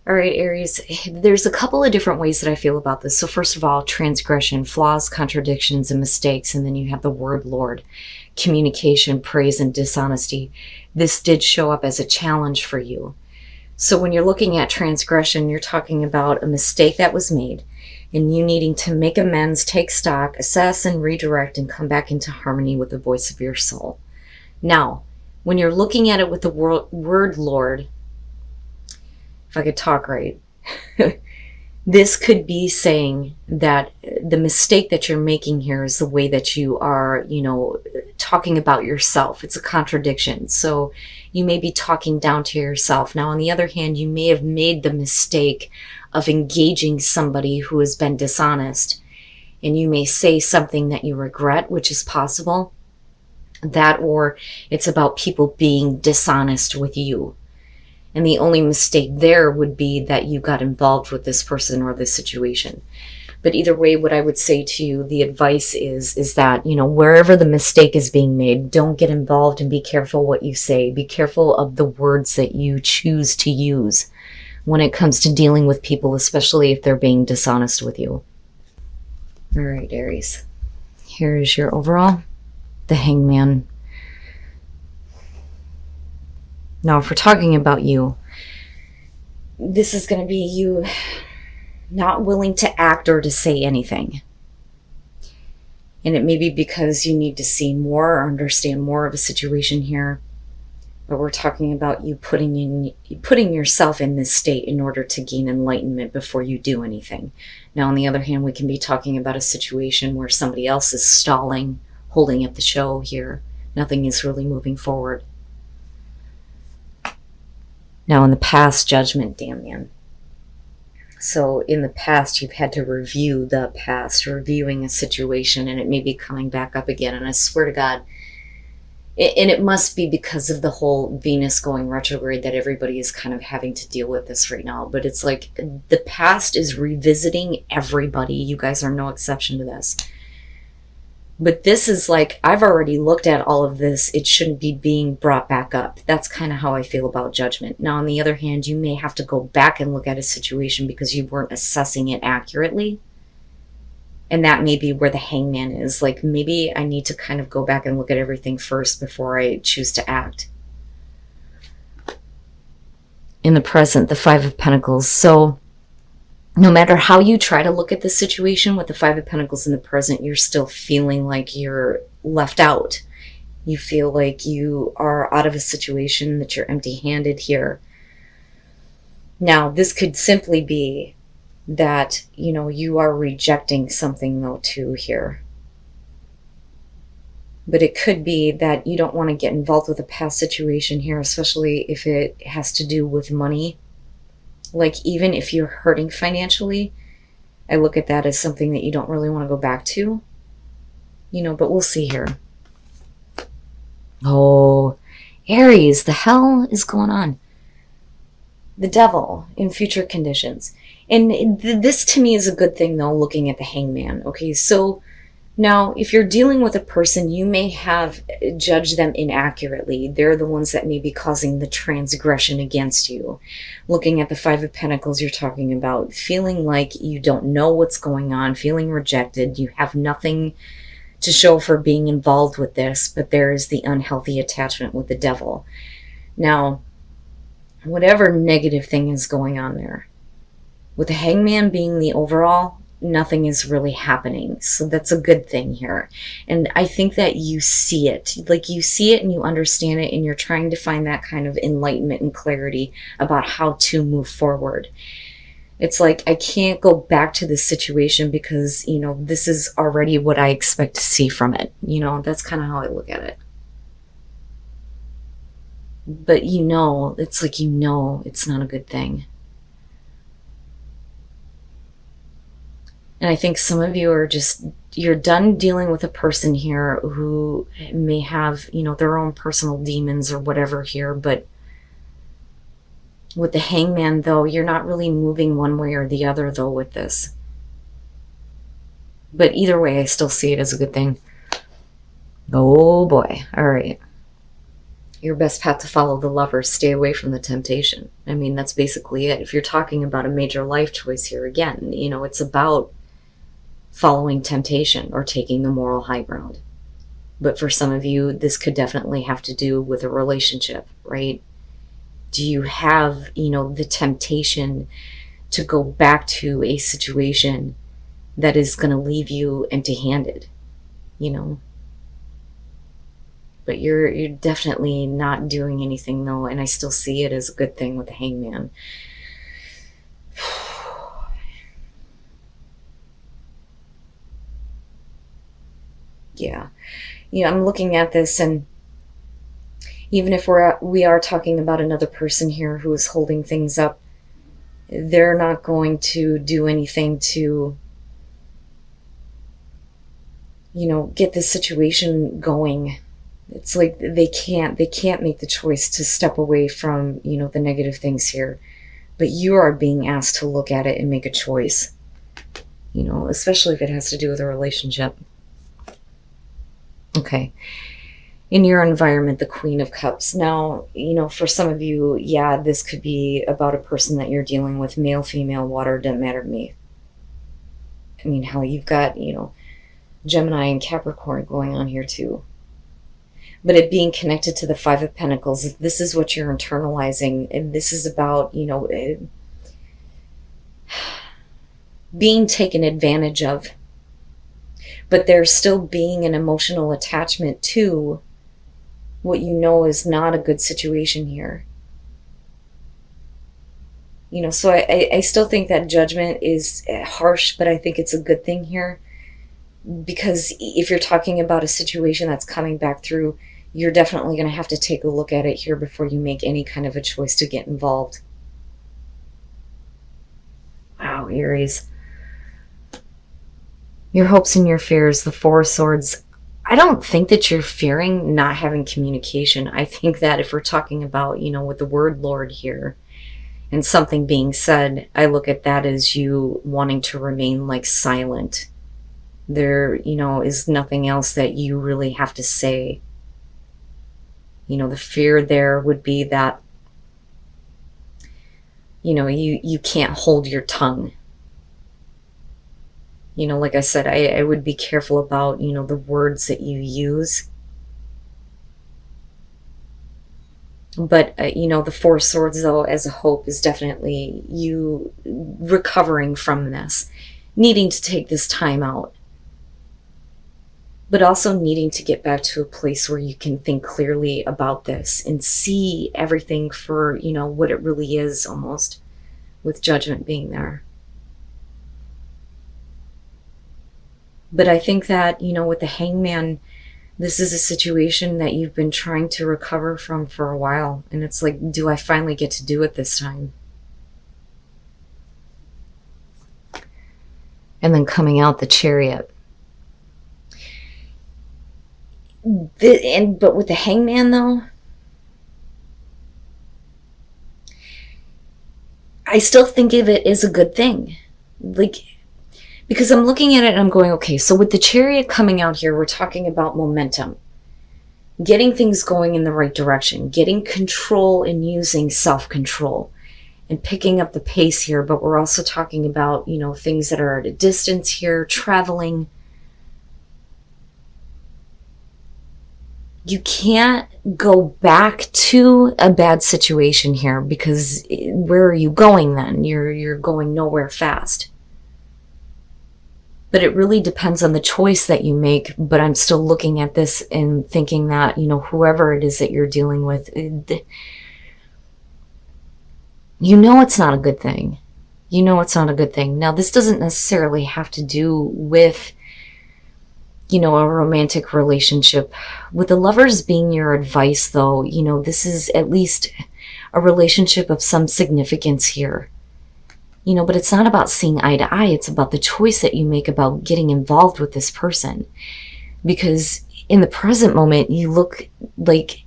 All right, Aries, there's a couple of different ways that I feel about this. So first of all, transgression, flaws, contradictions, and mistakes. And then you have the word Lord, communication, praise, and dishonesty. This did show up as a challenge for you. So when you're looking at transgression, you're talking about a mistake that was made and you needing to make amends, take stock, assess, and redirect, and come back into harmony with the voice of your soul. Now, when you're looking at it with the word Lord, if I could talk right, this could be saying that the mistake that you're making here is the way that you are, talking about yourself. It's a contradiction. So you may be talking down to yourself. Now, on the other hand, you may have made the mistake of engaging somebody who has been dishonest, and you may say something that you regret, which is possible. That, or it's about people being dishonest with you. And the only mistake there would be that you got involved with this person or this situation. But either way, what I would say to you, the advice is that, wherever the mistake is being made, don't get involved and be careful what you say. Be careful of the words that you choose to use when it comes to dealing with people, especially if they're being dishonest with you. All right, Aries. Here is your overall. The Hangman. Now, if we're talking about you, this is going to be you not willing to act or to say anything. And it may be because you need to see more or understand more of a situation here. But we're talking about you putting yourself in this state in order to gain enlightenment before you do anything. Now, on the other hand, we can be talking about a situation where somebody else is stalling, holding up the show here. Nothing is really moving forward. Now, in the past, judgment, damn man. So in the past, you've had to review the past, reviewing a situation, and it may be coming back up again. And I swear to God, and it must be because of the whole Venus going retrograde that everybody is kind of having to deal with this right now. But it's like the past is revisiting everybody. You guys are no exception to this. But this is like, I've already looked at all of this. It shouldn't be being brought back up. That's kind of how I feel about judgment. Now, on the other hand, you may have to go back and look at a situation because you weren't assessing it accurately. And that may be where the Hangman is. Like, maybe I need to kind of go back and look at everything first before I choose to act. In the present, the Five of Pentacles. So no matter how you try to look at the situation with the Five of Pentacles in the present, you're still feeling like you're left out. You feel like you are out of a situation, that you're empty-handed here. Now, this could simply be that, you are rejecting something, though, too, here. But it could be that you don't want to get involved with a past situation here, especially if it has to do with money. Like, even if you're hurting financially, I look at that as something that you don't really want to go back to. But we'll see here. Oh, Aries, the hell is going on? The Devil in future conditions. And this to me is a good thing, though, looking at the Hangman. Okay, so now, if you're dealing with a person, you may have judged them inaccurately. They're the ones that may be causing the transgression against you. Looking at the Five of Pentacles, you're talking about feeling like you don't know what's going on, feeling rejected. You have nothing to show for being involved with this, but there is the unhealthy attachment with the Devil. Now, whatever negative thing is going on there, with the Hangman being the overall, nothing is really happening. So that's a good thing here. And I think that you see it. Like, you see it and you understand it, and you're trying to find that kind of enlightenment and clarity about how to move forward. It's like, I can't go back to this situation because, this is already what I expect to see from it. That's kind of how I look at it. But it's like, it's not a good thing. And I think some of you are you're done dealing with a person here who may have, their own personal demons or whatever here. But with the Hangman, though, you're not really moving one way or the other, though, with this. But either way, I still see it as a good thing. Oh, boy. All right. Your best path to follow the Lover, stay away from the temptation. I mean, that's basically it. If you're talking about a major life choice here, again, it's about following temptation or taking the moral high ground. But for some of you, this could definitely have to do with a relationship, right? Do you have, the temptation to go back to a situation that is going to leave you empty-handed, But you're definitely not doing anything, though, and I still see it as a good thing with the Hangman. Yeah. I'm looking at this, and even if we are talking about another person here who is holding things up, they're not going to do anything to, get this situation going. It's like they can't make the choice to step away from, the negative things here. But you are being asked to look at it and make a choice, especially if it has to do with a relationship. Okay. In your environment, the Queen of Cups. Now, for some of you, yeah, this could be about a person that you're dealing with, male, female, water, doesn't matter to me. I mean, hell, you've got, Gemini and Capricorn going on here too. But it being connected to the Five of Pentacles, this is what you're internalizing, and this is about, being taken advantage of. But there's still being an emotional attachment to what is not a good situation here. So I still think that judgment is harsh, but I think it's a good thing here. Because if you're talking about a situation that's coming back through, you're definitely going to have to take a look at it here before you make any kind of a choice to get involved. Wow, Aries. Your hopes and your fears, the Four of Swords. I don't think that you're fearing not having communication. I think that if we're talking about, with the word Lord here and something being said, I look at that as you wanting to remain like silent. There, is nothing else that you really have to say. The fear there would be that, you can't hold your tongue. Like I said, I would be careful about, the words that you use. But, the Four of Swords, though, as a hope is definitely you recovering from this, needing to take this time out. But also needing to get back to a place where you can think clearly about this and see everything for, what it really is, almost, with judgment being there. But I think that, with the Hangman, this is a situation that you've been trying to recover from for a while. And it's like, do I finally get to do it this time? And then coming out the Chariot. But with the Hangman, though, I still think of it as a good thing. Because I'm looking at it and I'm going, okay, so with the Chariot coming out here, we're talking about momentum. Getting things going in the right direction. Getting control and using self-control. And picking up the pace here. But we're also talking about, things that are at a distance here. Traveling. You can't go back to a bad situation here, because where are you going then? You're going nowhere fast. But it really depends on the choice that you make. But I'm still looking at this and thinking that, whoever it is that you're dealing with, it's not a good thing. It's not a good thing. Now, this doesn't necessarily have to do with, a romantic relationship. With the Lovers being your advice, though, this is at least a relationship of some significance here. But it's not about seeing eye to eye. It's about the choice that you make about getting involved with this person. Because in the present moment, you look like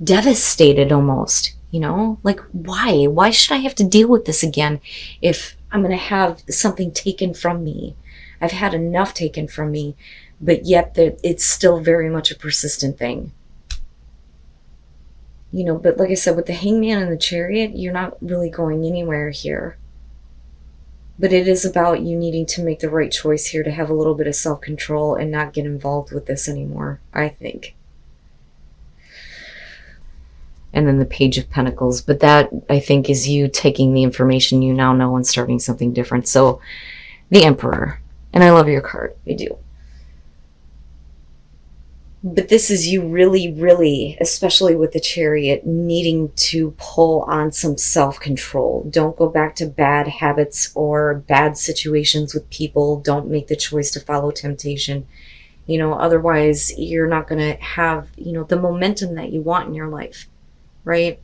devastated almost, Like, why? Why should I have to deal with this again if I'm going to have something taken from me? I've had enough taken from me, but yet it's still very much a persistent thing. But like I said, with the Hangman and the Chariot, you're not really going anywhere here. But it is about you needing to make the right choice here to have a little bit of self-control and not get involved with this anymore, I think. And then the Page of Pentacles. But that, I think, is you taking the information you now know and starting something different. So, the Emperor. And I love your card. I do. But this is you really, really, especially with the Chariot, needing to pull on some self-control. Don't go back to bad habits or bad situations with people. Don't make the choice to follow temptation. Otherwise you're not going to have, the momentum that you want in your life, right?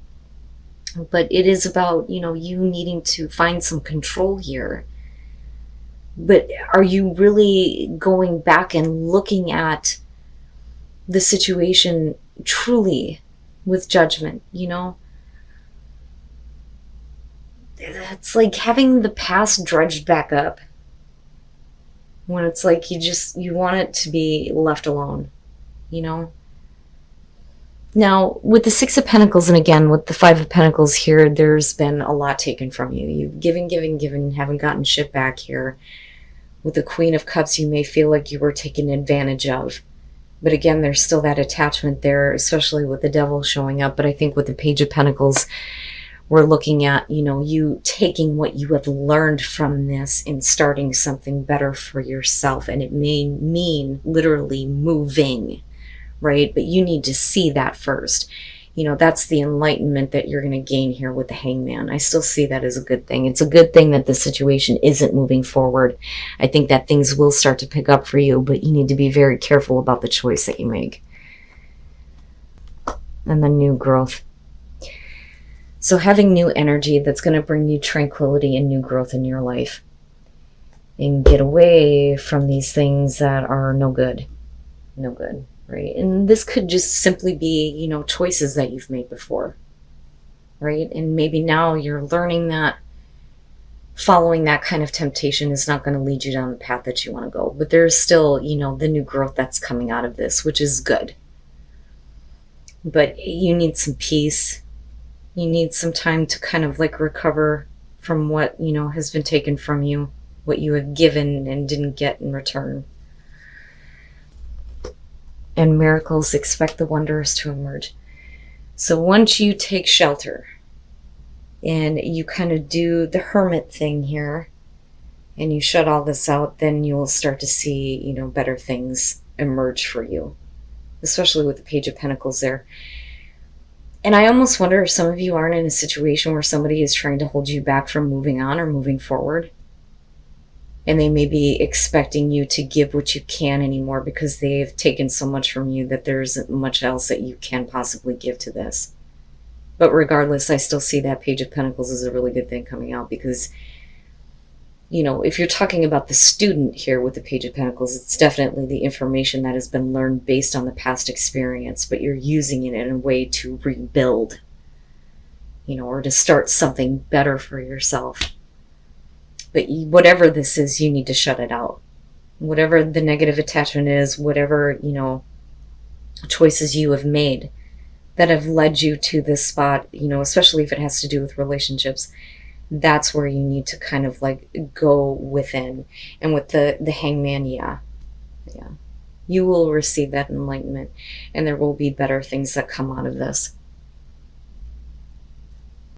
But it is about, you needing to find some control here. But are you really going back and looking at the situation truly with judgment? It's like having the past dredged back up when it's like you want it to be left alone. Now with the Six of Pentacles, and again with the Five of Pentacles here, there's been a lot taken from you. You've given, haven't gotten shit back here. With the Queen of Cups, you may feel like you were taken advantage of. But again, there's still that attachment there, especially with the Devil showing up. But I think with the Page of Pentacles, we're looking at, you taking what you have learned from this and starting something better for yourself. And it may mean literally moving, right? But you need to see that first. That's the enlightenment that you're going to gain here with the Hangman. I still see that as a good thing. It's a good thing that the situation isn't moving forward. I think that things will start to pick up for you, but you need to be very careful about the choice that you make. And then new growth. So having new energy that's going to bring you tranquility and new growth in your life. And get away from these things that are no good. No good. Right? And this could just simply be, choices that you've made before, right? And maybe now you're learning that following that kind of temptation is not going to lead you down the path that you want to go. But there's still, the new growth that's coming out of this, which is good. But you need some peace. You need some time to kind of like recover from what, has been taken from you, what you have given and didn't get in return. And miracles, expect the wondrous to emerge. So once you take shelter and you kind of do the hermit thing here and you shut all this out, then you will start to see, better things emerge for you, especially with the Page of Pentacles there. And I almost wonder if some of you aren't in a situation where somebody is trying to hold you back from moving on or moving forward. And they may be expecting you to give what you can anymore because they've taken so much from you that there isn't much else that you can possibly give to this. But regardless, I still see that Page of Pentacles as a really good thing coming out because, if you're talking about the student here with the Page of Pentacles, it's definitely the information that has been learned based on the past experience, but you're using it in a way to rebuild, or to start something better for yourself. But whatever this is, you need to shut it out. Whatever the negative attachment is, whatever, choices you have made that have led you to this spot, especially if it has to do with relationships, that's where you need to kind of like go within. And with the Hangman, yeah. You will receive that enlightenment and there will be better things that come out of this.